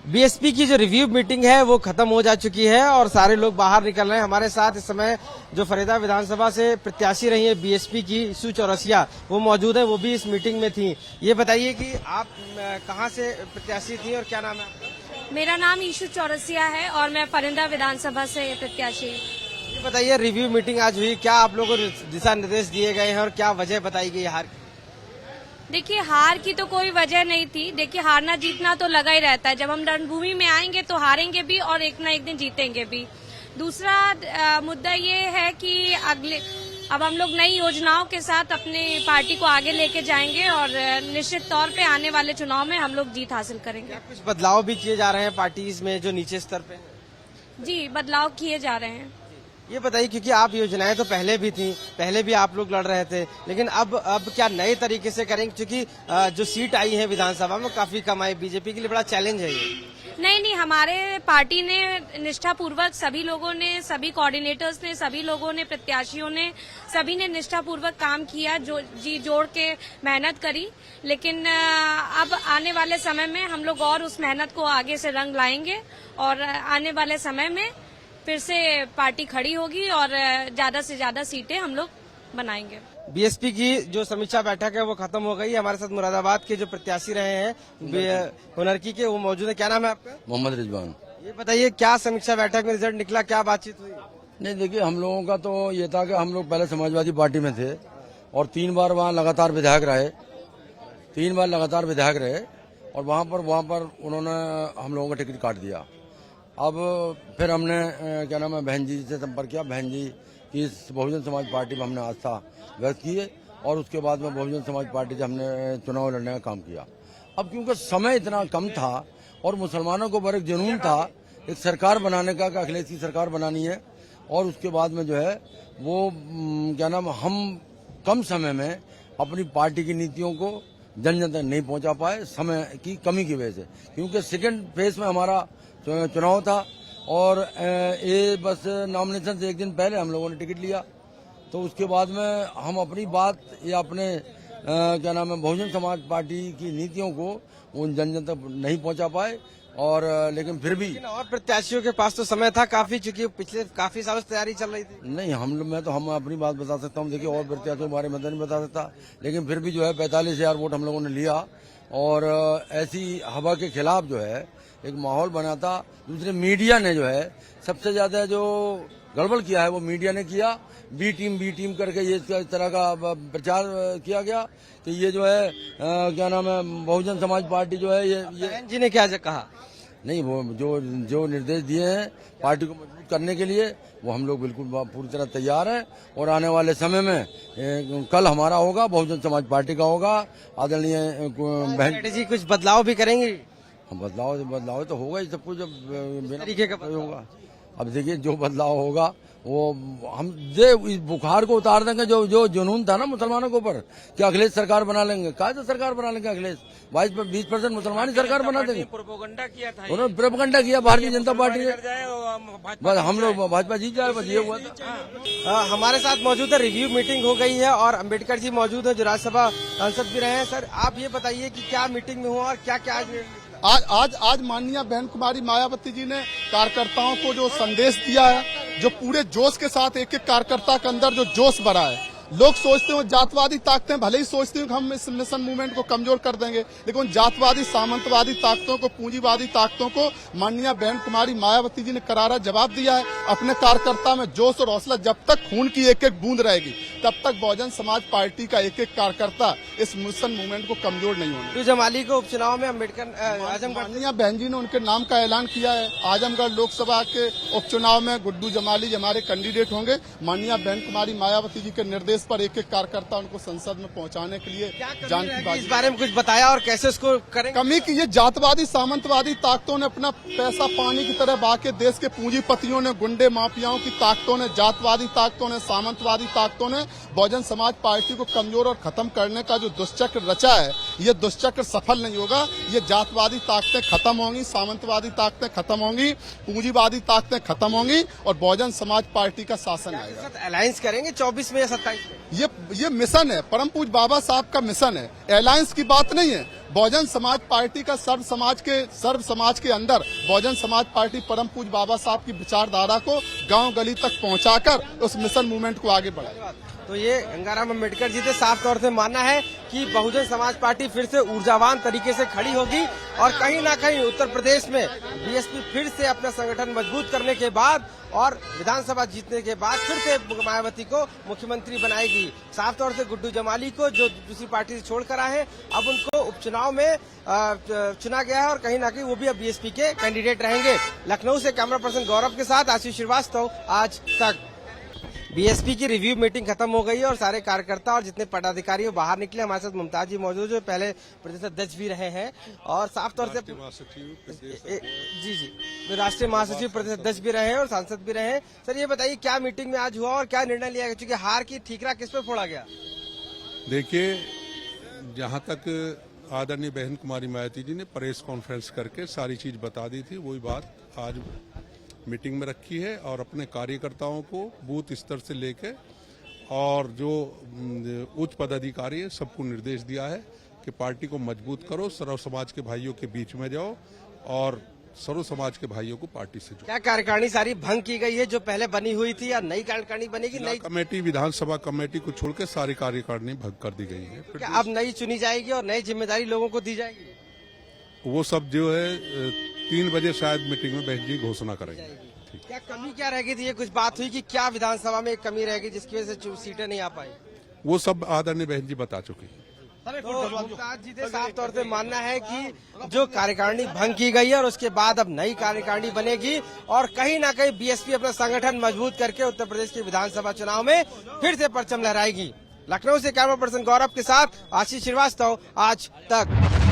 BSP की जो review meeting है वो खत्म हो जा चुकी है और सारे लोग बाहर निकल रहे हैं। हमारे साथ इस समय जो फरीदा विधानसभा से प्रत्याशी रही है बीएसपी की ईशू चौरसिया, वो मौजूद है, वो भी इस मीटिंग में थी। ये बताइए कि आप कहाँ से प्रत्याशी थी और क्या नाम है आपका? मेरा नाम ईशू चौरसिया है और मैं फरीदा विधानसभा से प्रत्याशी हूँ। ये बताइए, रिव्यू मीटिंग आज हुई, क्या आप लोगों को दिशा निर्देश दिए गए हैं और क्या वजह बताई गई हार की? देखिए, हार की तो कोई वजह नहीं थी। देखिए, हारना जीतना तो लगा ही रहता है। जब हम रणभूमि में आएंगे तो हारेंगे भी और एक ना एक दिन जीतेंगे भी। दूसरा मुद्दा ये है कि अब हम लोग नई योजनाओं के साथ अपने पार्टी को आगे लेके जाएंगे और निश्चित तौर पे आने वाले चुनाव में हम लोग जीत हासिल करेंगे। कुछ बदलाव भी किए जा रहे हैं पार्टीज में जो नीचे स्तर पे हैं? जी, बदलाव किए जा रहे हैं। ये बताइए, क्योंकि आप योजनाएं तो पहले भी थी, पहले भी आप लोग लड़ रहे थे, लेकिन अब क्या नए तरीके से करेंगे? क्योंकि जो सीट आई है विधानसभा में काफी कम आई, बीजेपी के लिए बड़ा चैलेंज है ये। नहीं, हमारे पार्टी ने निष्ठापूर्वक सभी लोगों ने, सभी कोऑर्डिनेटर्स ने, सभी लोगों ने, प्रत्याशियों ने, सभी ने निष्ठापूर्वक काम किया, जो जी जोड़ के मेहनत करी। लेकिन अब आने वाले समय में हम लोग और उस मेहनत को आगे से रंग लाएंगे और आने वाले समय में फिर से पार्टी खड़ी होगी और ज्यादा से ज्यादा सीटें हम लोग बनाएंगे। बीएसपी की जो समीक्षा बैठक है वो खत्म हो गई। हमारे साथ मुरादाबाद के जो प्रत्याशी रहे हैं हुनरकी के, वो मौजूद है। क्या नाम है आपका? मोहम्मद रिजवान। ये बताइए, क्या समीक्षा बैठक में रिजल्ट निकला, क्या बातचीत हुई? नहीं, देखिए, हम लोगों का तो ये था कि हम लोग पहले समाजवादी पार्टी में थे और 3 बार वहाँ लगातार विधायक रहे, 3 बार लगातार विधायक रहे और वहाँ पर उन्होंने हम लोगों का टिकट काट दिया। अब फिर हमने क्या नाम है, बहन जी से संपर्क किया। बहन जी की इस बहुजन समाज पार्टी में हमने आस्था व्यक्त किए और उसके बाद में बहुजन समाज पार्टी से हमने चुनाव लड़ने का काम किया। अब क्योंकि समय इतना कम था और मुसलमानों को बड़ा जुनून था एक सरकार बनाने का, अखिलेश की सरकार बनानी है, और उसके बाद में जो है वो क्या नाम, हम कम समय में अपनी पार्टी की नीतियों को जन जन तक नहीं पहुंचा पाए, समय की कमी की वजह से। क्योंकि सेकेंड फेज में हमारा चुनाव था और ये बस नॉमिनेशन से एक दिन पहले हम लोगों ने टिकट लिया, तो उसके बाद में हम अपनी बात या अपने क्या नाम है, बहुजन समाज पार्टी की नीतियों को उन जन जन तक नहीं पहुंचा पाए। और लेकिन फिर भी और प्रत्याशियों के पास तो समय था काफी, चूंकि पिछले काफी सालों से तैयारी चल रही थी। नहीं, हम अपनी बात बता सकता हूँ। देखिए, और प्रत्याशियों के बारे में तो नहीं बता सकता, लेकिन फिर भी जो है 45,000 वोट हम लोगों ने लिया और ऐसी हवा के खिलाफ जो है एक माहौल बना था। दूसरे मीडिया ने जो है सबसे ज्यादा जो गड़बड़ किया है वो मीडिया ने किया। बी टीम करके ये इस तरह का प्रचार किया गया कि ये जो है क्या नाम है, बहुजन समाज पार्टी जो है ये जी ने क्या कहा? नहीं, वो जो निर्देश दिए हैं पार्टी को मजबूत करने के लिए, वो हम लोग बिल्कुल पूरी तरह तैयार हैं और आने वाले समय में कल हमारा होगा, बहुजन समाज पार्टी का होगा। आदरणीय बहन जी कुछ बदलाव भी करेंगे? बदलाव तो होगा ही, सब कुछ जब तरीके का होगा। अब देखिए, जो बदलाव होगा वो हम इस बुखार को उतार देंगे। जो जुनून था ना मुसलमानों के ऊपर कि अखिलेश सरकार बना लेंगे, कायदे सरकार बना लेंगे अखिलेश, 20% मुसलमान ही सरकार बना देंगे। प्रोपेगेंडा किया था, उन्होंने प्रोपेगेंडा किया भारतीय जनता पार्टी ने, बस हम लोग भाजपा जीत जाए, बस ये हुआ था। हमारे साथ मौजूद है, रिव्यू मीटिंग हो गई है और अम्बेडकर जी मौजूद है जो राज्यसभा सांसद भी रहे हैं। सर, आप ये बताइए कि क्या मीटिंग में हुआ और क्या क्या आज माननीय बहन कुमारी मायावती जी ने कार्यकर्ताओं को जो संदेश दिया है, जो पूरे जोश के साथ एक एक कार्यकर्ता के अंदर जो जोश भरा है। लोग सोचते हो जातवादी ताकतें भले ही सोचती हूँ कि हम इस मिशन मूवमेंट को कमजोर कर देंगे, लेकिन जातवादी सामंतवादी ताकतों को, पूंजीवादी ताकतों को माननीय बहन कुमारी मायावती जी ने करारा जवाब दिया है। अपने कार्यकर्ता में जोश और हौसला, जब तक खून की एक एक बूंद रहेगी तब तक बहुजन समाज पार्टी का एक एक कार्यकर्ता इस मिशन मूवमेंट को कमजोर नहीं होने। जमाली को उपचुनाव में अम्बेडकर आजमगढ़ माननीय बहन जी ने उनके नाम का ऐलान किया है। आजमगढ़ लोकसभा के उपचुनाव में गुड्डू जमाली हमारे कैंडिडेट होंगे। माननीय बहन कुमारी मायावती जी के निर्देश पर एक एक कार्यकर्ता उनको संसद में पहुंचाने के लिए जान की बात। इस बारे में कुछ बताया और कैसे उसको करेंगे? कमी की ये जातवादी सामंतवादी ताकतों ने अपना पैसा पानी की तरह बहा के, देश के पूंजीपतियों ने, गुंडे माफियाओं की ताकतों ने, जातवादी ताकतों ने, सामंतवादी ताकतों ने बहुजन समाज पार्टी को कमजोर और खत्म करने का जो दुष्चक्र रचा है, ये दुष्चक्र सफल नहीं होगा। ये जातवादी ताकतें खत्म होंगी, सामंतवादी ताकतें खत्म होंगी, पूंजीवादी ताकतें खत्म होंगी और बहुजन समाज पार्टी का शासन आएगा। अलायंस करेंगे 24 में या 27 में? ये मिशन है, परम पूज्य बाबा साहब का मिशन है। अलायंस की बात नहीं है। बहुजन समाज पार्टी का सर्व समाज के अंदर बहुजन समाज पार्टी परम पूज्य बाबा साहब की विचारधारा को गांव गली तक पहुंचाकर उस मिशन मूवमेंट को आगे बढ़ाए। तो ये गंगाराम अम्बेडकर जी से साफ तौर से मानना है कि बहुजन समाज पार्टी फिर से ऊर्जावान तरीके से खड़ी होगी और कहीं ना कहीं उत्तर प्रदेश में बीएसपी फिर से अपना संगठन मजबूत करने के बाद और विधानसभा जीतने के बाद फिर से मायावती को मुख्यमंत्री बनाएगी। साफ तौर से गुड्डू जमाली को जो दूसरी पार्टी से छोड़कर आए हैं, अब उनको उपचुनाव में चुना गया है और कहीं ना कहीं वो भी अब बीएसपी के कैंडिडेट रहेंगे। लखनऊ से कैमरा पर्सन गौरव के साथ आशीष श्रीवास्तव, आज तक। बीएसपी की रिव्यू मीटिंग खत्म हो गई है और सारे कार्यकर्ता और जितने पदाधिकारी बाहर निकले। हमारे साथ मुमताज जी मौजूद जो पहले प्रदेश अध्यक्ष भी रहे हैं और साफ तौर से जी राष्ट्रीय महासचिव प्रदेश अध्यक्ष भी रहे हैं और सांसद भी रहे हैं। सर ये बताइए क्या मीटिंग में आज हुआ और क्या निर्णय लिया गया, क्योंकि हार की ठीकरा किस पे फोड़ा गया? देखिए, जहां तक आदरणीय बहन कुमारी मायावती जी ने प्रेस कॉन्फ्रेंस करके सारी चीज बता दी थी, वही बात आज मीटिंग में रखी है और अपने कार्यकर्ताओं को बूथ स्तर से लेके और जो उच्च पदाधिकारी है सबको निर्देश दिया है कि पार्टी को मजबूत करो, सर्व समाज के भाइयों के बीच में जाओ और सर्व समाज के भाइयों को पार्टी से जोड़ो। क्या कार्यकारिणी सारी भंग की गई है जो पहले बनी हुई थी या नई कार्यकारिणी बनेगी? नई कमेटी, विधानसभा कमेटी को छोड़ के सारी कार्यकारिणी भंग कर दी गई है। क्या अब नई चुनी जाएगी और नई जिम्मेदारी लोगों को दी जाएगी? वो सब जो है 3 बजे शायद मीटिंग में बहन जी घोषणा करेंगे। क्या कमी क्या रह गई थी? ये कुछ बात हुई कि क्या विधानसभा में एक कमी रह गई जिसकी वजह से सीटें नहीं आ पाई? वो सब आदरणीय बहन जी बता चुकी हैं। तो मुमताज जी से साफ तौर से मानना है कि जो कार्यकारिणी भंग की गई है और उसके बाद अब नई कार्यकारिणी बनेगी और कहीं ना कहीं बीएसपी अपना संगठन मजबूत करके उत्तर प्रदेश के विधानसभा चुनाव में फिर से परचम लहराएगी। लखनऊ से कैमरा पर्सन गौरव के साथ आशीष श्रीवास्तव, आज तक।